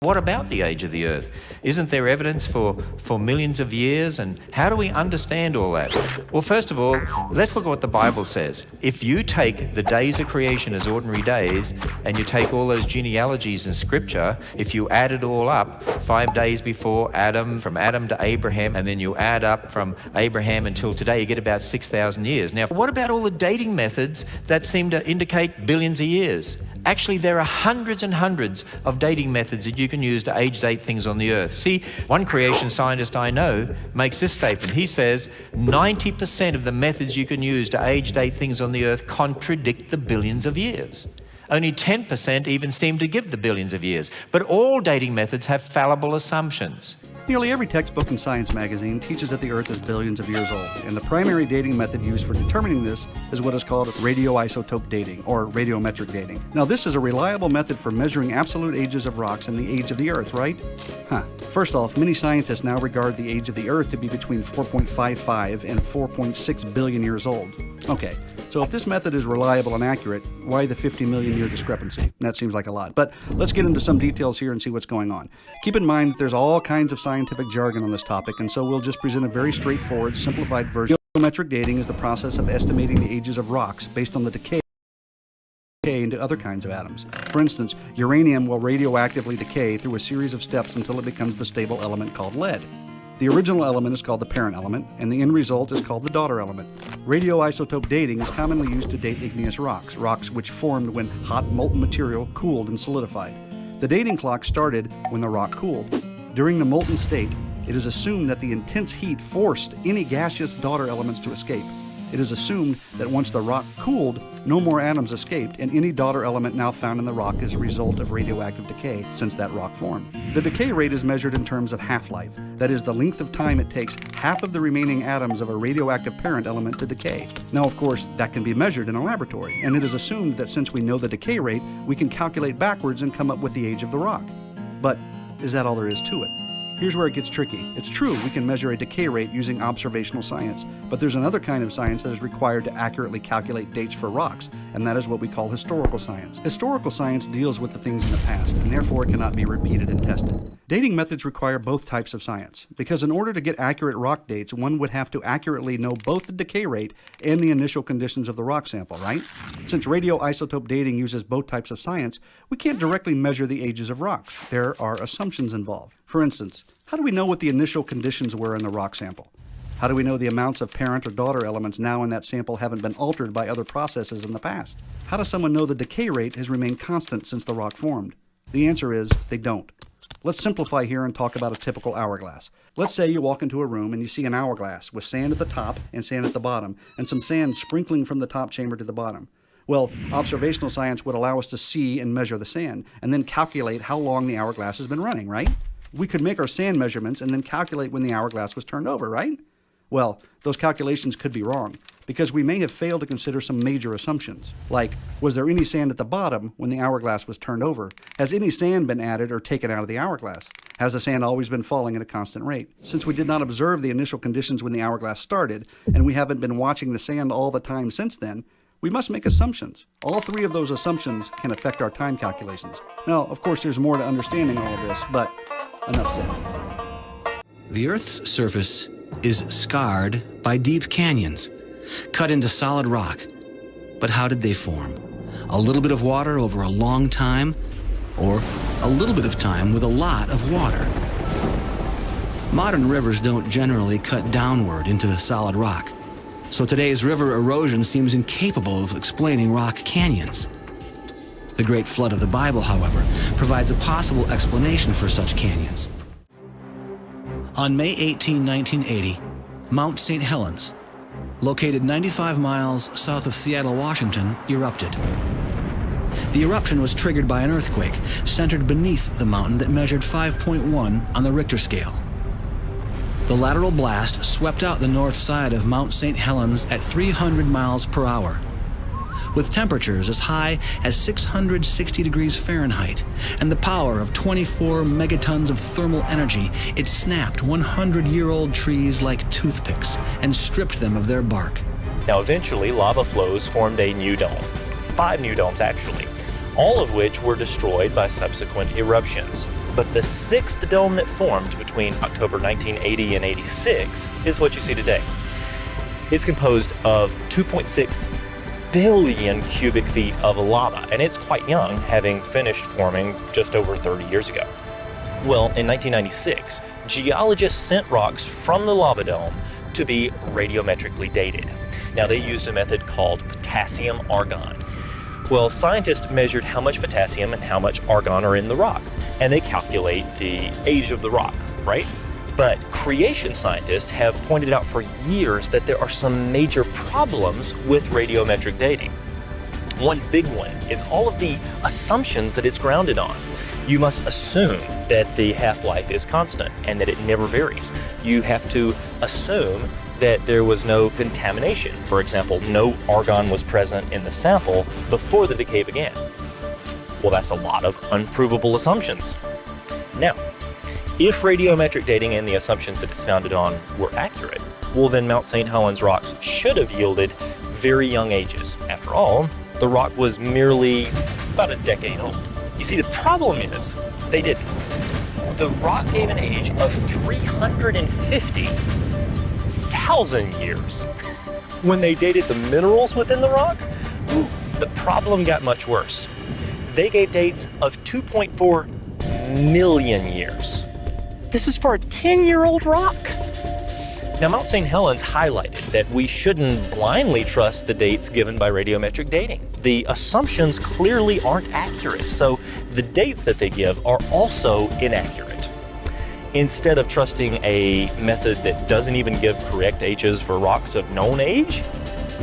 What about the age of the Earth? Isn't there evidence for millions of years? And how do we understand all that? Well, first of all, let's look at what the Bible says. If you take the days of creation as ordinary days, and you take all those genealogies in Scripture, if you add it all up, 5 days before Adam, from Adam to Abraham, and then you add up from Abraham until today, you get about 6,000 years. Now, what about all the dating methods that seem to indicate billions of years? Actually, there are hundreds and hundreds of dating methods that you can use to age date things on the Earth. See, one creation scientist I know makes this statement. He says 90% of the methods you can use to age date things on the Earth contradict the billions of years. Only 10% even seem to give the billions of years. But all dating methods have fallible assumptions. Nearly every textbook in Science magazine teaches that the Earth is billions of years old, and the primary dating method used for determining this is what is called radioisotope dating, or radiometric dating. Now, this is a reliable method for measuring absolute ages of rocks and the age of the Earth, right? First off, many scientists now regard the age of the Earth to be between 4.55 and 4.6 billion years old. Okay, so if this method is reliable and accurate, why the 50 million year discrepancy? That seems like a lot. But let's get into some details here and see what's going on. Keep in mind that there's all kinds of scientific jargon on this topic, and so we'll just present a very straightforward, simplified version. Radiometric dating is the process of estimating the ages of rocks based on the decay into other kinds of atoms. For instance, uranium will radioactively decay through a series of steps until it becomes the stable element called lead. The original element is called the parent element, and the end result is called the daughter element. Radioisotope dating is commonly used to date igneous rocks, rocks which formed when hot molten material cooled and solidified. The dating clock started when the rock cooled. During the molten state, it is assumed that the intense heat forced any gaseous daughter elements to escape. It is assumed that once the rock cooled, no more atoms escaped, and any daughter element now found in the rock is a result of radioactive decay since that rock formed. The decay rate is measured in terms of half-life. That is, the length of time it takes half of the remaining atoms of a radioactive parent element to decay. Now, of course, that can be measured in a laboratory, and it is assumed that since we know the decay rate, we can calculate backwards and come up with the age of the rock. But is that all there is to it? Here's where it gets tricky. It's true we can measure a decay rate using observational science, but there's another kind of science that is required to accurately calculate dates for rocks, and that is what we call historical science. Historical science deals with the things in the past, and therefore it cannot be repeated and tested. Dating methods require both types of science, because in order to get accurate rock dates, one would have to accurately know both the decay rate and the initial conditions of the rock sample, right? Since radioisotope dating uses both types of science, we can't directly measure the ages of rocks. There are assumptions involved. For instance, how do we know what the initial conditions were in the rock sample? How do we know the amounts of parent or daughter elements now in that sample haven't been altered by other processes in the past? How does someone know the decay rate has remained constant since the rock formed? The answer is they don't. Let's simplify here and talk about a typical hourglass. Let's say you walk into a room and you see an hourglass with sand at the top and sand at the bottom, and some sand sprinkling from the top chamber to the bottom. Well, observational science would allow us to see and measure the sand, and then calculate how long the hourglass has been running, right? We could make our sand measurements and then calculate when the hourglass was turned over, right? Well, those calculations could be wrong, because we may have failed to consider some major assumptions. Like, was there any sand at the bottom when the hourglass was turned over? Has any sand been added or taken out of the hourglass? Has the sand always been falling at a constant rate? Since we did not observe the initial conditions when the hourglass started, and we haven't been watching the sand all the time since then, we must make assumptions. All three of those assumptions can affect our time calculations. Now, of course, there's more to understanding all of this, but enough said. The Earth's surface is scarred by deep canyons, cut into solid rock. But how did they form? A little bit of water over a long time, or a little bit of time with a lot of water? Modern rivers don't generally cut downward into solid rock, so today's river erosion seems incapable of explaining rock canyons. The Great Flood of the Bible, however, provides a possible explanation for such canyons. On May 18, 1980, Mount St. Helens, located 95 miles south of Seattle, Washington, erupted. The eruption was triggered by an earthquake centered beneath the mountain that measured 5.1 on the Richter scale. The lateral blast swept out the north side of Mount St. Helens at 300 miles per hour. With temperatures as high as 660 degrees Fahrenheit and the power of 24 megatons of thermal energy, it snapped 100-year-old trees like toothpicks and stripped them of their bark. Now eventually lava flows formed a new dome, 5 new domes actually, all of which were destroyed by subsequent eruptions. But the sixth dome that formed between October 1980 and 86 is what you see today. It's composed of 2.6 billion cubic feet of lava, and it's quite young, having finished forming just over 30 years ago. Well, in 1996, geologists sent rocks from the lava dome to be radiometrically dated. Now, they used a method called potassium argon. Well, scientists measured how much potassium and how much argon are in the rock, and they calculate the age of the rock, right? But creation scientists have pointed out for years that there are some major problems with radiometric dating. One big one is all of the assumptions that it's grounded on. You must assume that the half-life is constant and that it never varies. You have to assume that there was no contamination. For example, no argon was present in the sample before the decay began. Well, that's a lot of unprovable assumptions. Now, if radiometric dating and the assumptions that it's founded on were accurate, well then Mount St. Helens rocks should have yielded very young ages. After all, the rock was merely about a decade old. You see, the problem is, they didn't. The rock gave an age of 350,000 years. When they dated the minerals within the rock, the problem got much worse. They gave dates of 2.4 million years. This is for a 10-year-old rock. Now, Mount St. Helens highlighted that we shouldn't blindly trust the dates given by radiometric dating. The assumptions clearly aren't accurate, so the dates that they give are also inaccurate. Instead of trusting a method that doesn't even give correct ages for rocks of known age,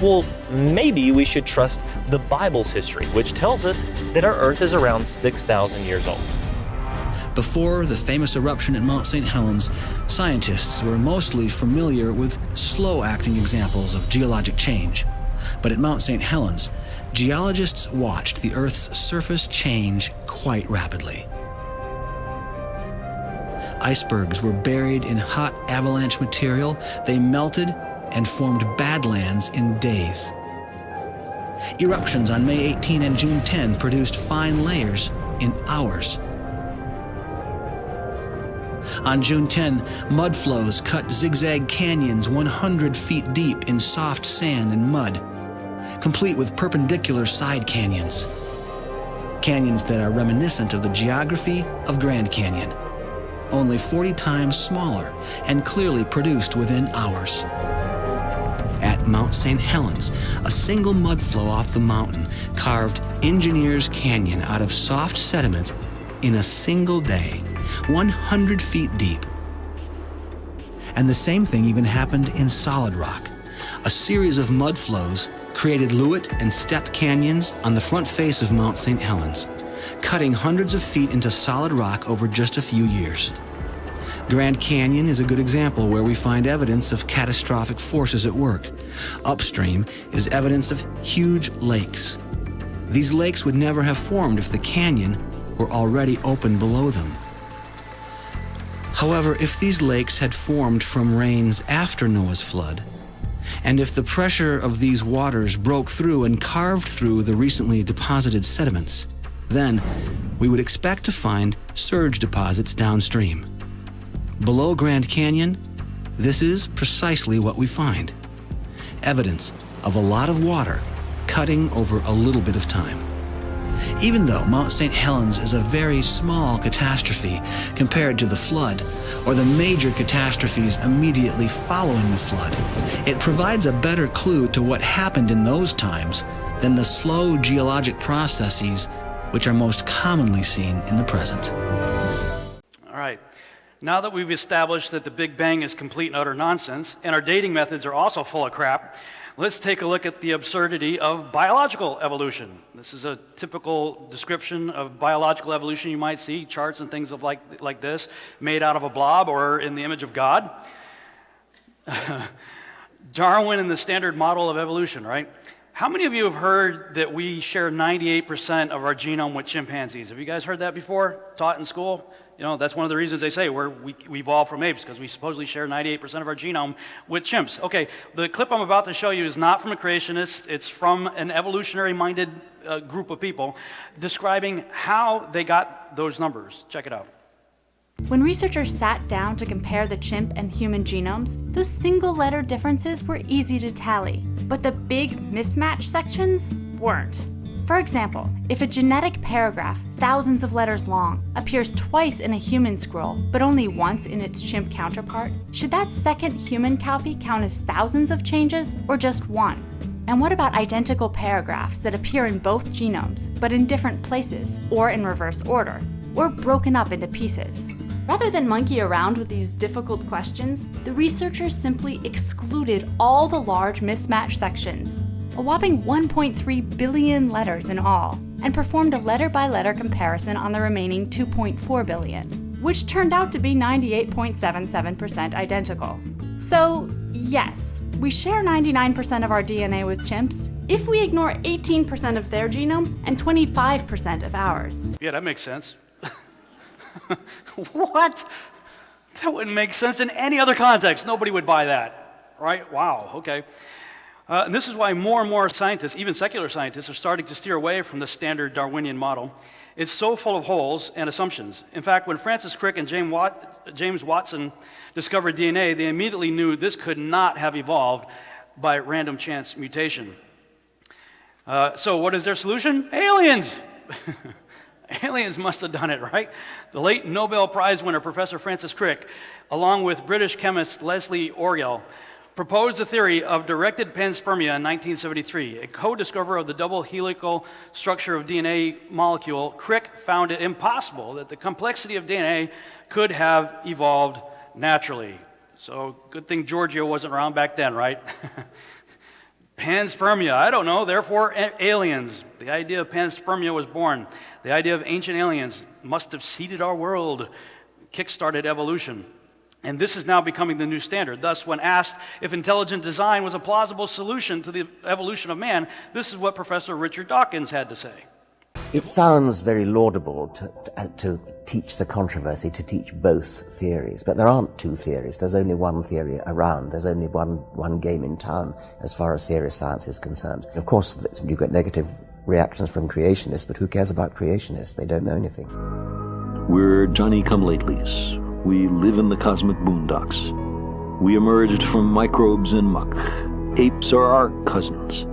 well, maybe we should trust the Bible's history, which tells us that our Earth is around 6,000 years old. Before the famous eruption at Mount St. Helens, scientists were mostly familiar with slow-acting examples of geologic change. But at Mount St. Helens, geologists watched the Earth's surface change quite rapidly. Icebergs were buried in hot avalanche material. They melted and formed badlands in days. Eruptions on May 18 and June 10 produced fine layers in hours. On June 10, mud flows cut zigzag canyons 100 feet deep in soft sand and mud, complete with perpendicular side canyons. Canyons that are reminiscent of the geography of Grand Canyon, only 40 times smaller and clearly produced within hours. At Mount St. Helens, a single mud flow off the mountain carved Engineers Canyon out of soft sediment in a single day, 100 feet deep. And the same thing even happened in solid rock. A series of mud flows created Lewitt and Step canyons on the front face of Mount St. Helens, cutting hundreds of feet into solid rock over just a few years. Grand Canyon is a good example where we find evidence of catastrophic forces at work. Upstream is evidence of huge lakes. These lakes would never have formed if the canyon were already open below them. However, if these lakes had formed from rains after Noah's flood, and if the pressure of these waters broke through and carved through the recently deposited sediments, then we would expect to find surge deposits downstream. Below Grand Canyon, this is precisely what we find. Evidence of a lot of water cutting over a little bit of time. Even though Mount St. Helens is a very small catastrophe compared to the flood or the major catastrophes immediately following the flood, it provides a better clue to what happened in those times than the slow geologic processes which are most commonly seen in the present. All right. Now that we've established that the Big Bang is complete and utter nonsense, and our dating methods are also full of crap, let's take a look at the absurdity of biological evolution. This is a typical description of biological evolution. You might see charts and things of like this, made out of a blob or in the image of God. Darwin and the standard model of evolution, right? How many of you have heard that we share 98% of our genome with chimpanzees? Have you guys heard that before, taught in school? You know, that's one of the reasons they say we evolved from apes, because we supposedly share 98% of our genome with chimps. Okay, the clip I'm about to show you is not from a creationist. It's from an evolutionary-minded group of people describing how they got those numbers. Check it out. When researchers sat down to compare the chimp and human genomes, those single-letter differences were easy to tally, but the big mismatch sections weren't. For example, if a genetic paragraph, thousands of letters long, appears twice in a human scroll, but only once in its chimp counterpart, should that second human copy count as thousands of changes, or just one? And what about identical paragraphs that appear in both genomes, but in different places, or in reverse order, or broken up into pieces? Rather than monkey around with these difficult questions, the researchers simply excluded all the large mismatch sections, a whopping 1.3 billion letters in all, and performed a letter-by-letter comparison on the remaining 2.4 billion, which turned out to be 98.77% identical. So, yes, we share 99% of our DNA with chimps if we ignore 18% of their genome and 25% of ours. Yeah, that makes sense. What? That wouldn't make sense in any other context. Nobody would buy that, right? Wow, okay. And this is why more and more scientists, even secular scientists, are starting to steer away from the standard Darwinian model. It's so full of holes and assumptions. In fact, when Francis Crick and James Watson discovered DNA, they immediately knew this could not have evolved by random chance mutation. So what is their solution? Aliens! Aliens must have done it, right? The late Nobel Prize winner, Professor Francis Crick, along with British chemist Leslie Oriel, proposed the theory of directed panspermia in 1973. A co-discoverer of the double helical structure of DNA molecule, Crick found it impossible that the complexity of DNA could have evolved naturally. So good thing Giorgio wasn't around back then, right? Panspermia, I don't know, therefore aliens. The idea of panspermia was born. The idea of ancient aliens must have seeded our world, kick-started evolution. And this is now becoming the new standard. Thus, when asked if intelligent design was a plausible solution to the evolution of man, this is what Professor Richard Dawkins had to say. It sounds very laudable to teach the controversy, to teach both theories, but there aren't two theories. There's only one theory around. There's only one game in town as far as serious science is concerned. Of course, you get negative reactions from creationists, but who cares about creationists? They don't know anything. We're Johnny-come-latelys. We live in the cosmic boondocks. We emerged from microbes and muck. Apes are our cousins.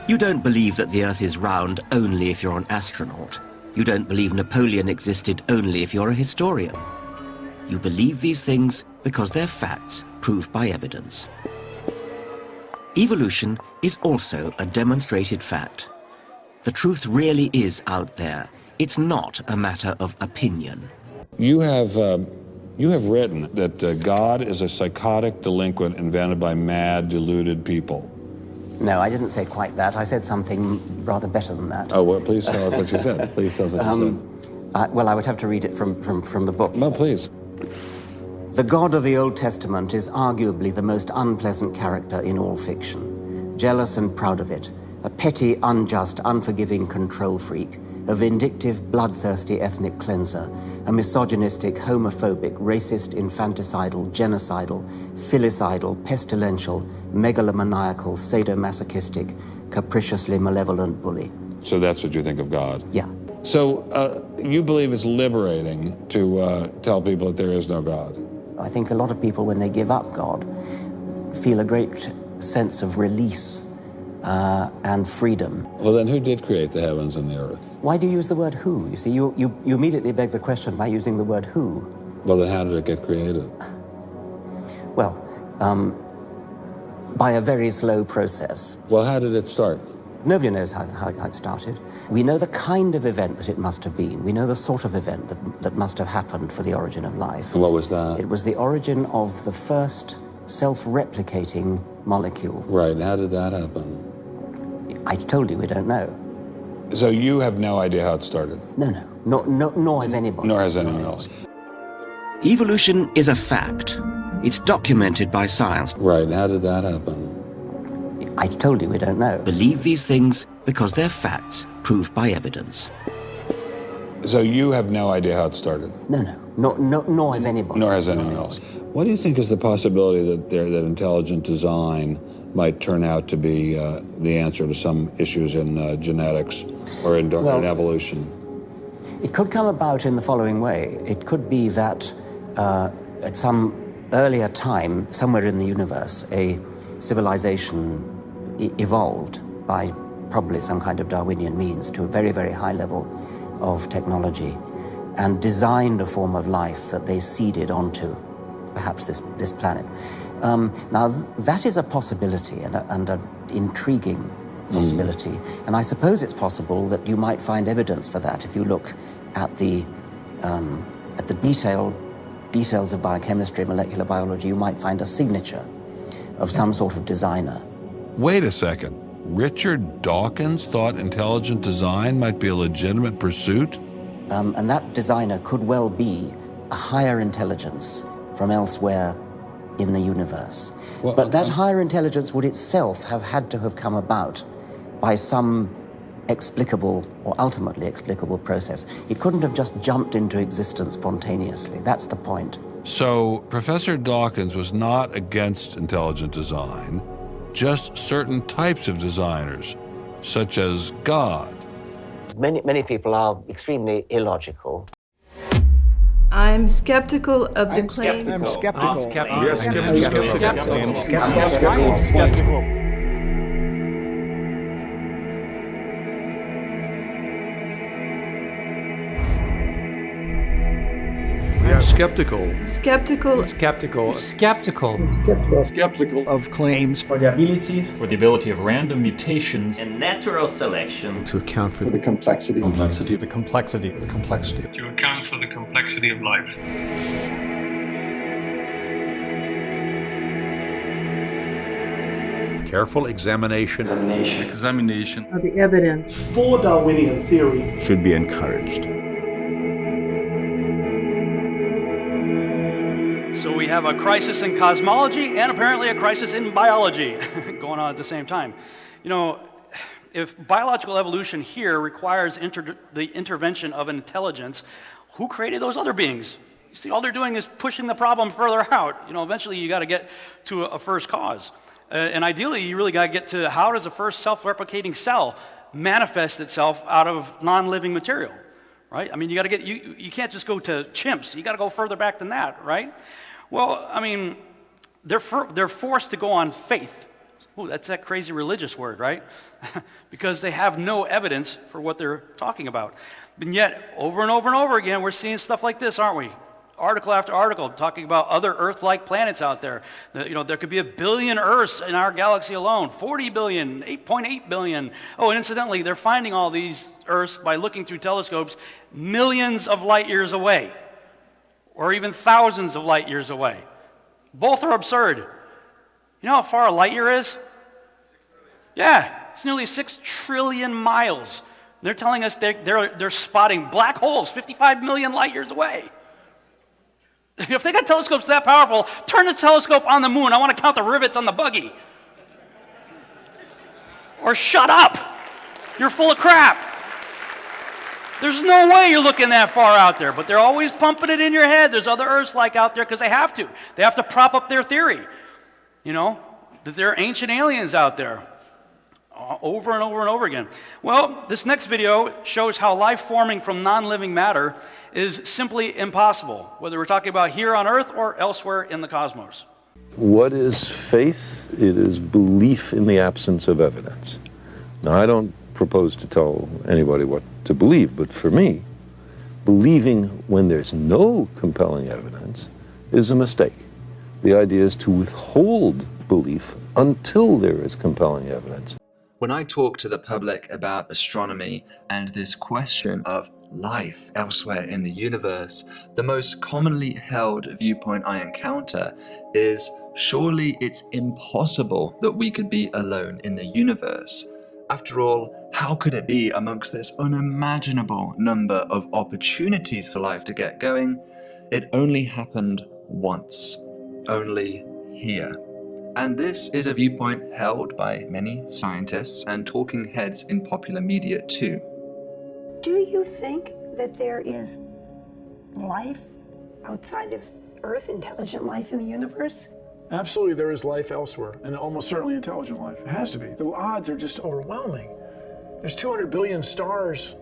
You don't believe that the Earth is round only if you're an astronaut. You don't believe Napoleon existed only if you're a historian. You believe these things because they're facts proved by evidence. Evolution is also a demonstrated fact. The truth really is out there. It's not a matter of opinion. You have written that God is a psychotic delinquent invented by mad, deluded people. No, I didn't say quite that. I said something rather better than that. Oh, well, please tell us what you said. Please tell us what you said. Well, I would have to read it from the book. No, please. The God of the Old Testament is arguably the most unpleasant character in all fiction. Jealous and proud of it. A petty, unjust, unforgiving control freak. A vindictive, bloodthirsty ethnic cleanser. A misogynistic, homophobic, racist, infanticidal, genocidal, filicidal, pestilential, megalomaniacal, sadomasochistic, capriciously malevolent bully. So that's what you think of God? Yeah. So you believe it's liberating to tell people that there is no God? I think a lot of people, when they give up God, feel a great sense of release and freedom. Well, then who did create the heavens and the earth? Why do you use the word who? You see, you immediately beg the question by using the word who. Well, then how did it get created? Well, by a very slow process. Well, how did it start? Nobody knows how it started. We know the kind of event that it must have been. We know the sort of event that must have happened for the origin of life. And what was that? It was the origin of the first self-replicating molecule. Right, and how did that happen? I told you we don't know. So you have no idea how it started? No, nor has anybody. Nor has anyone else. Evolution is a fact. It's documented by science. Right, and how did that happen? I told you we don't know. Believe these things because they're facts proved by evidence. So you have no idea how it started? Nor has anybody. Nor has anyone else. What do you think is the possibility that intelligent design might turn out to be the answer to some issues in genetics or in evolution? It could come about in the following way. It could be that at some earlier time, somewhere in the universe, a civilization evolved by probably some kind of Darwinian means to a very, very high level of technology and designed a form of life that they seeded onto perhaps this planet. Now, that is a possibility and an intriguing possibility. And I suppose it's possible that you might find evidence for that if you look at the details of biochemistry, molecular biology. You might find a signature of some sort of designer. Wait a second. Richard Dawkins thought intelligent design might be a legitimate pursuit? And that designer could well be a higher intelligence from elsewhere in the universe. Well, but that higher intelligence would itself have had to have come about by some explicable or ultimately explicable process. It couldn't have just jumped into existence spontaneously. That's the point. So Professor Dawkins was not against intelligent design, just certain types of designers, such as God. Many people are extremely illogical. I'm skeptical of the claim. I'm skeptical. I'm skeptical. Yes, skeptical. I'm skeptical. Skeptical. Skeptical. Skeptical. Skeptical of claims for the ability of random mutations and natural selection to account for the complexity. the complexity, the complexity. To account for the complexity of life. careful examination of the evidence for Darwinian theory should be encouraged. So we have a crisis in cosmology and apparently a crisis in biology going on at the same time. You know, if biological evolution here requires the intervention of intelligence, who created those other beings? You see, all they're doing is pushing the problem further out. You know, eventually you got to get to a first cause. And ideally, you really got to get to how does a first self-replicating cell manifest itself out of non-living material, right? I mean, you got to get, you can't just go to chimps. You got to go further back than that, right? Well, I mean, they're forced to go on faith. Ooh, that's that crazy religious word, right? Because they have no evidence for what they're talking about. And yet, over and over and over again, we're seeing stuff like this, aren't we? Article after article talking about other Earth-like planets out there. You know, there could be 1 billion Earths in our galaxy alone, 40 billion, 8.8 billion. Oh, and incidentally, they're finding all these Earths by looking through telescopes millions of light years away, or even thousands of light years away. Both are absurd. You know how far a light year is? Yeah, it's nearly 6 trillion miles. They're telling us they're spotting black holes 55 million light years away. If they got telescopes that powerful, turn the telescope on the moon. I want to count the rivets on the buggy. Or shut up. You're full of crap. There's no way you're looking that far out there, but they're always pumping it in your head. There's other Earths-like out there because they have to. They have to prop up their theory, you know, that there are ancient aliens out there. Over and over and over again. Well, this next video shows how life forming from non-living matter is simply impossible, whether we're talking about here on Earth or elsewhere in the cosmos. What is faith? It is belief in the absence of evidence. Now, I don't propose to tell anybody what to believe, but for me, believing when there's no compelling evidence is a mistake. The idea is to withhold belief until there is compelling evidence. When I talk to the public about astronomy and this question of life elsewhere in the universe, the most commonly held viewpoint I encounter is surely it's impossible that we could be alone in the universe. After all, how could it be amongst this unimaginable number of opportunities for life to get going? It only happened once, only here. And this is a viewpoint held by many scientists and talking heads in popular media too. Do you think that there is life outside of Earth, intelligent life in the universe? Absolutely, there is life elsewhere, and almost certainly intelligent life. It has to be. The odds are just overwhelming. There's 200 billion stars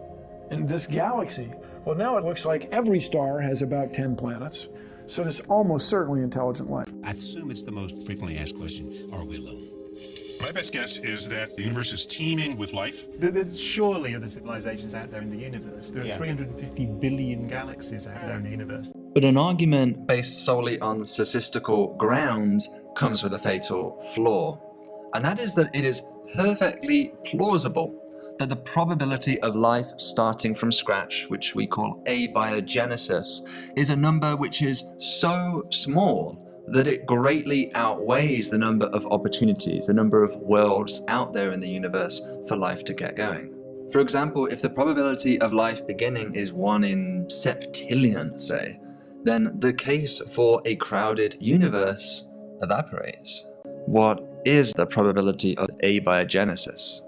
in this galaxy. Well, now it looks like every star has about 10 planets, so there's almost certainly intelligent life. I assume it's the most frequently asked question, are we alone? My best guess is that the universe is teeming with life. There's surely other civilizations out there in the universe. There are 350 billion galaxies out there in the universe. But an argument based solely on statistical grounds comes with a fatal flaw, and that is that it is perfectly plausible that the probability of life starting from scratch, which we call abiogenesis, is a number which is so small that it greatly outweighs the number of opportunities, the number of worlds out there in the universe for life to get going. For example, if the probability of life beginning is 1 in septillion, say, then the case for a crowded universe evaporates. What is the probability of abiogenesis?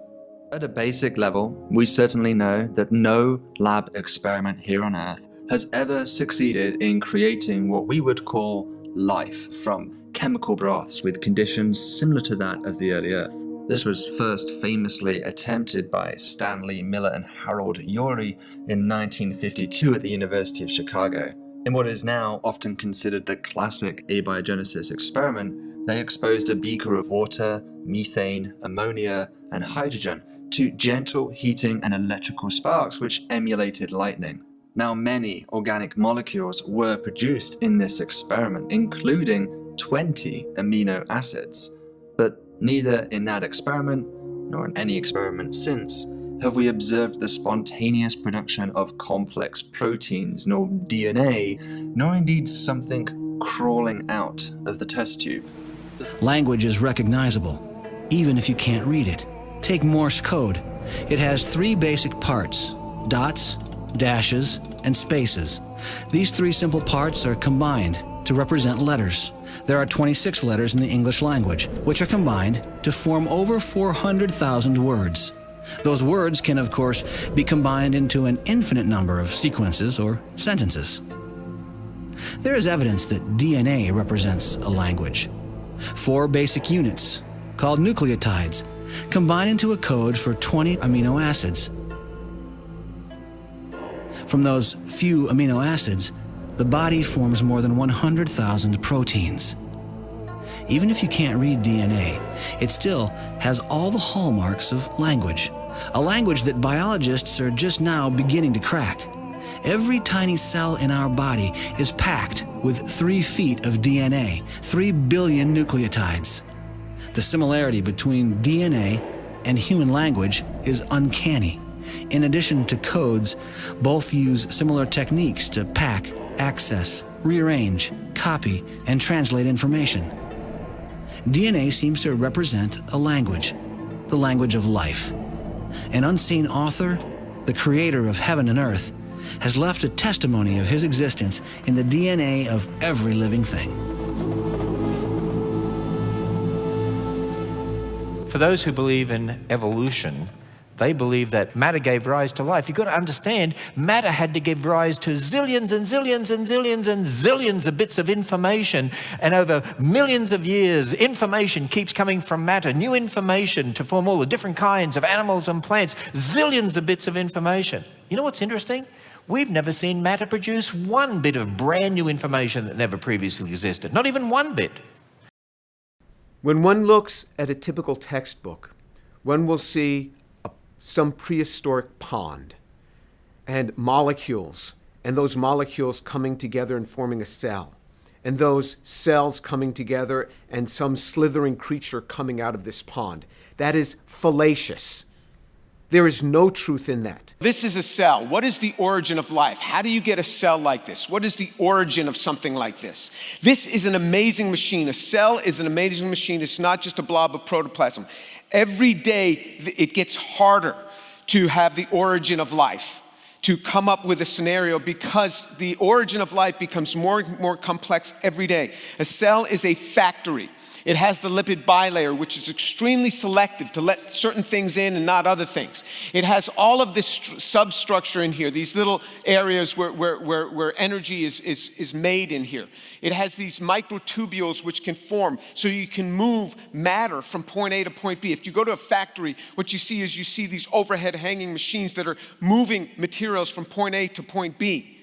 At a basic level, we certainly know that no lab experiment here on Earth has ever succeeded in creating what we would call life from chemical broths with conditions similar to that of the early Earth. This was first famously attempted by Stanley Miller and Harold Urey in 1952 at the University of Chicago. In what is now often considered the classic abiogenesis experiment, they exposed a beaker of water, methane, ammonia, and hydrogen to gentle heating and electrical sparks which emulated lightning. Now, many organic molecules were produced in this experiment, including 20 amino acids. But neither in that experiment, nor in any experiment since, have we observed the spontaneous production of complex proteins, nor DNA, nor indeed something crawling out of the test tube. Language is recognizable, even if you can't read it. Take Morse code. It has 3 basic parts: dots, dashes, and spaces. These 3 simple parts are combined to represent letters. There are 26 letters in the English language, which are combined to form over 400,000 words. Those words can, of course, be combined into an infinite number of sequences or sentences. There is evidence that DNA represents a language. 4 basic units, called nucleotides, combine into a code for 20 amino acids. From those few amino acids, the body forms more than 100,000 proteins. Even if you can't read DNA, it still has all the hallmarks of language, a language that biologists are just now beginning to crack. Every tiny cell in our body is packed with 3 feet of DNA, 3 billion nucleotides. The similarity between DNA and human language is uncanny. In addition to codes, both use similar techniques to pack, access, rearrange, copy, and translate information. DNA seems to represent a language, the language of life. An unseen author, the creator of heaven and earth, has left a testimony of his existence in the DNA of every living thing. For those who believe in evolution, they believe that matter gave rise to life. You've got to understand, matter had to give rise to zillions and zillions and zillions and zillions of bits of information. And over millions of years, information keeps coming from matter, new information to form all the different kinds of animals and plants, zillions of bits of information. You know what's interesting? We've never seen matter produce 1 bit of brand new information that never previously existed, not even 1 bit. When one looks at a typical textbook, one will see some prehistoric pond and molecules, and those molecules coming together and forming a cell, and those cells coming together and some slithering creature coming out of this pond. That is fallacious. There is no truth in that. This is a cell. What is the origin of life? How do you get a cell like this? What is the origin of something like this? This is an amazing machine. A cell is an amazing machine. It's not just a blob of protoplasm. Every day it gets harder to have the origin of life, to come up with a scenario, because the origin of life becomes more and more complex every day. A cell is a factory. It has the lipid bilayer, which is extremely selective to let certain things in and not other things. It has all of this substructure in here, these little areas where energy is made in here. It has these microtubules which can form so you can move matter from point A to point B. If you go to a factory, what you see is these overhead hanging machines that are moving materials from point A to point B.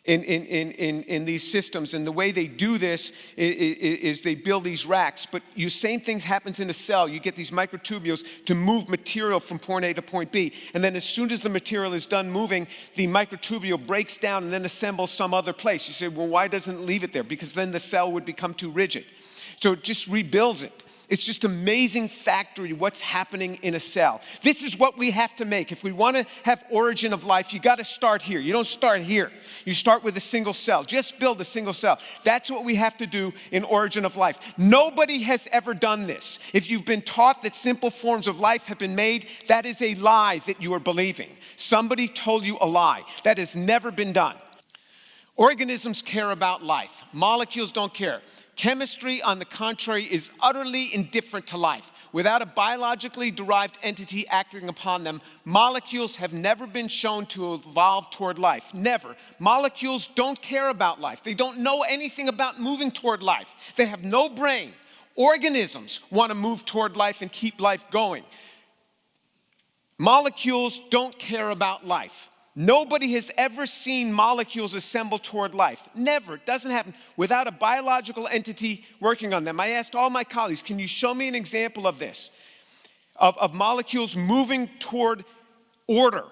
In these systems, and the way they do this is they build these racks, but same thing happens in a cell. You get these microtubules to move material from point A to point B, and then as soon as the material is done moving, the microtubule breaks down and then assembles some other place. You say, well, why doesn't it leave it there? Because then the cell would become too rigid. So it just rebuilds it. It's just amazing factory what's happening in a cell. This is what we have to make. If we want to have origin of life, you got to start here. You don't start here. You start with a single cell. Just build a single cell. That's what we have to do in origin of life. Nobody has ever done this. If you've been taught that simple forms of life have been made, that is a lie that you are believing. Somebody told you a lie. That has never been done. Organisms care about life. Molecules don't care. Chemistry, on the contrary, is utterly indifferent to life. Without a biologically derived entity acting upon them, molecules have never been shown to evolve toward life. Never. Molecules don't care about life. They don't know anything about moving toward life. They have no brain. Organisms want to move toward life and keep life going. Molecules don't care about life. Nobody has ever seen molecules assemble toward life. Never. It doesn't happen without a biological entity working on them. I asked all my colleagues, can you show me an example of this? Of molecules moving toward order,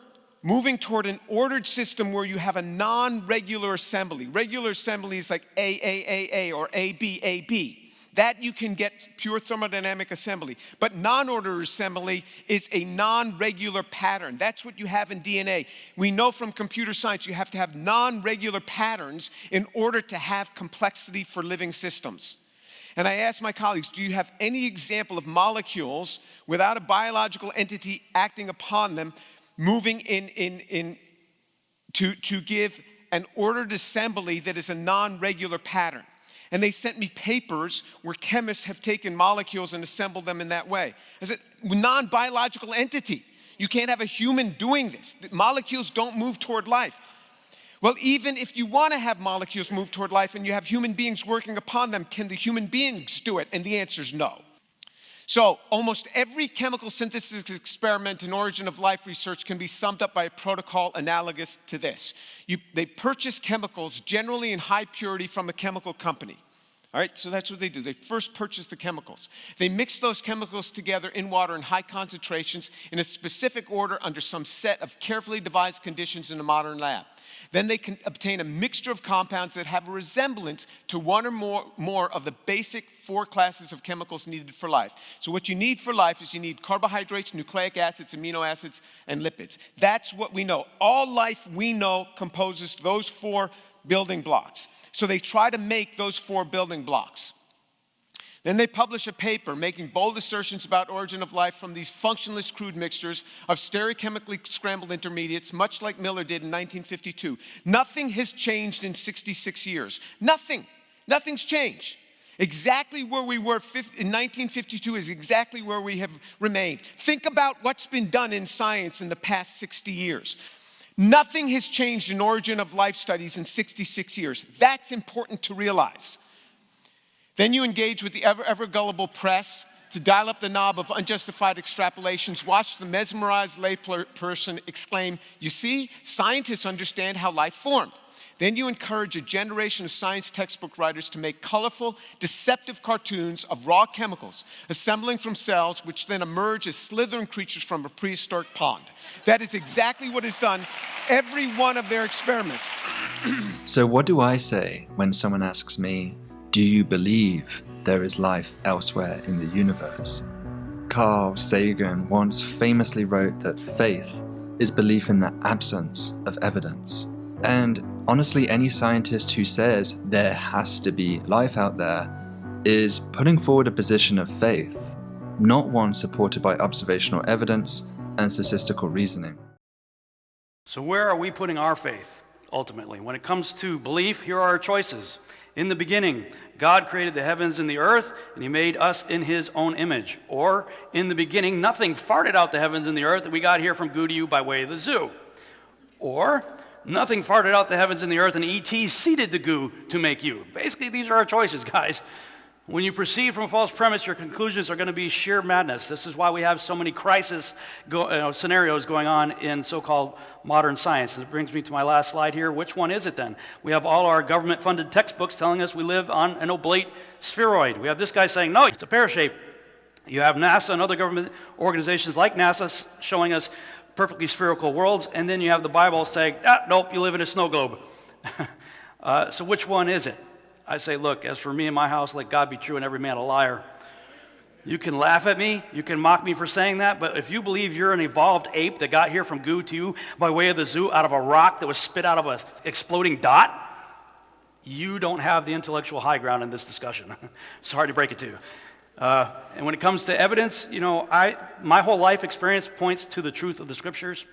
moving toward an ordered system where you have a non-regular assembly. Regular assembly is like A, or A, B. That you can get pure thermodynamic assembly. But non-ordered assembly is a non-regular pattern. That's what you have in DNA. We know from computer science you have to have non-regular patterns in order to have complexity for living systems. And I asked my colleagues, do you have any example of molecules without a biological entity acting upon them, moving to give an ordered assembly that is a non-regular pattern? And they sent me papers where chemists have taken molecules and assembled them in that way. I said, non-biological entity. You can't have a human doing this. Molecules don't move toward life. Well, even if you want to have molecules move toward life and you have human beings working upon them, can the human beings do it? And the answer is no. So almost every chemical synthesis experiment in origin of life research can be summed up by a protocol analogous to this. They purchase chemicals generally in high purity from a chemical company. All right, so that's what they do. They first purchase the chemicals. They mix those chemicals together in water in high concentrations in a specific order under some set of carefully devised conditions in a modern lab. Then they can obtain a mixture of compounds that have a resemblance to one or more of the basic 4 classes of chemicals needed for life. So what you need for life is you need carbohydrates, nucleic acids, amino acids, and lipids. That's what we know. All life we know composes those 4 building blocks. So they try to make those 4 building blocks. Then they publish a paper making bold assertions about origin of life from these functionless crude mixtures of stereochemically scrambled intermediates, much like Miller did in 1952. Nothing has changed in 66 years. Nothing. Nothing's changed. Exactly where we were in 1952 is exactly where we have remained. Think about what's been done in science in the past 60 years. Nothing has changed in origin of life studies in 66 years. That's important to realize. Then you engage with the ever gullible press to dial up the knob of unjustified extrapolations. Watch the mesmerized layperson exclaim, "You see, scientists understand how life formed." Then you encourage a generation of science textbook writers to make colorful, deceptive cartoons of raw chemicals assembling from cells which then emerge as slithering creatures from a prehistoric pond. That is exactly what is done every one of their experiments. So what do I say when someone asks me, do you believe there is life elsewhere in the universe? Carl Sagan once famously wrote that faith is belief in the absence of evidence. And honestly, any scientist who says there has to be life out there is putting forward a position of faith, not one supported by observational evidence and statistical reasoning. So where are we putting our faith, ultimately? When it comes to belief, here are our choices. In the beginning, God created the heavens and the earth, and he made us in his own image. Or, in the beginning, nothing farted out the heavens and the earth that we got here from goo to you by way of the zoo. Or, nothing farted out the heavens and the earth, and E.T. seeded the goo to make you. Basically, these are our choices, guys. When you proceed from a false premise, your conclusions are going to be sheer madness. This is why we have so many crisis scenarios going on in so-called modern science. And it brings me to my last slide here. Which one is it then? We have all our government-funded textbooks telling us we live on an oblate spheroid. We have this guy saying, no, it's a pear shape. You have NASA and other government organizations like NASA showing us perfectly spherical worlds, and then you have the Bible saying, nope, you live in a snow globe. So which one is it? I say, look, as for me and my house, let God be true and every man a liar. You can laugh at me, you can mock me for saying that, but if you believe you're an evolved ape that got here from goo to you by way of the zoo out of a rock that was spit out of an exploding dot, you don't have the intellectual high ground in this discussion. Sorry to break it to you. And when it comes to evidence, you know, my whole life experience points to the truth of the scriptures.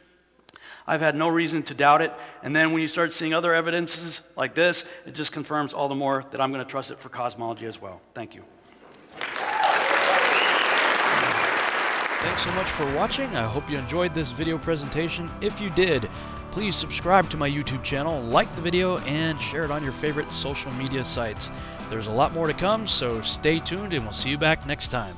I've had no reason to doubt it. And then when you start seeing other evidences like this, it just confirms all the more that I'm going to trust it for cosmology as well. Thank you. Thanks so much for watching. I hope you enjoyed this video presentation. If you did, please subscribe to my YouTube channel, like the video, and share it on your favorite social media sites. There's a lot more to come, so stay tuned and we'll see you back next time.